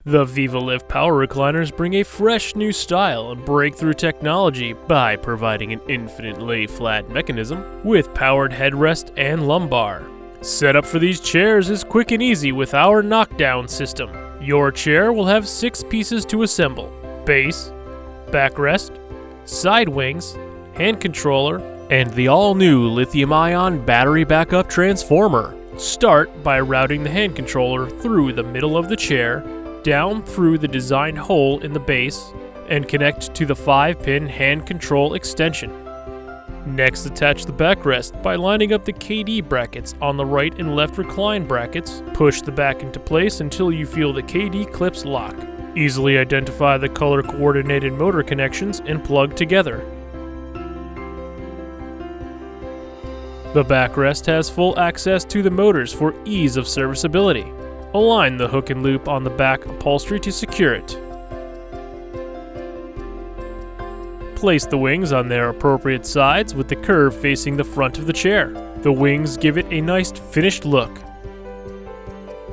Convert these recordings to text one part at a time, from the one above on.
The VivaLift power recliners bring a fresh new style and breakthrough technology by providing an infinite lay-flat mechanism with powered headrest and lumbar. Setup for these chairs is quick and easy with our knockdown system. Your chair will have 6 pieces to assemble: base, backrest, side wings, hand controller, and the all-new lithium-ion battery backup transformer. Start by routing the hand controller through the middle of the chair, down through the designed hole in the base, and connect to the 5-pin hand control extension. Next, attach the backrest by lining up the KD brackets on the right and left recline brackets. Push the back into place until you feel the KD clips lock. Easily identify the color-coordinated motor connections and plug together. The backrest has full access to the motors for ease of serviceability. Align the hook and loop on the back upholstery to secure it. Place the wings on their appropriate sides with the curve facing the front of the chair. The wings give it a nice finished look.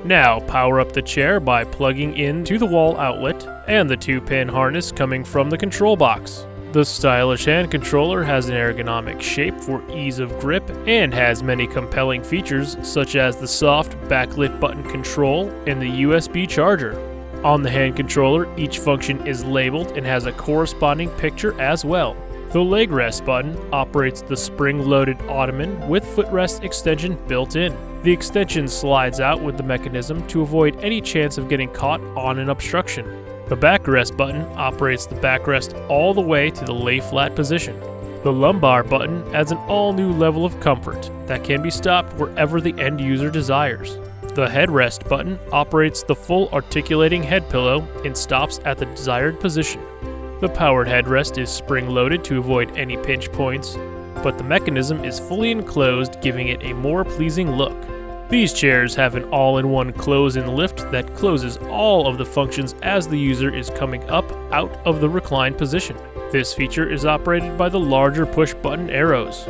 Now power up the chair by plugging into the wall outlet and the 2-pin harness coming from the control box. The stylish hand controller has an ergonomic shape for ease of grip and has many compelling features such as the soft backlit button control and the USB charger. On the hand controller, each function is labeled and has a corresponding picture as well. The leg rest button operates the spring-loaded ottoman with footrest extension built in. The extension slides out with the mechanism to avoid any chance of getting caught on an obstruction. The backrest button operates the backrest all the way to the lay-flat position. The lumbar button adds an all-new level of comfort that can be stopped wherever the end user desires. The headrest button operates the full articulating head pillow and stops at the desired position. The powered headrest is spring-loaded to avoid any pinch points, but the mechanism is fully enclosed, giving it a more pleasing look. These chairs have an all-in-one close-in lift that closes all of the functions as the user is coming up out of the reclined position. This feature is operated by the larger push-button arrows.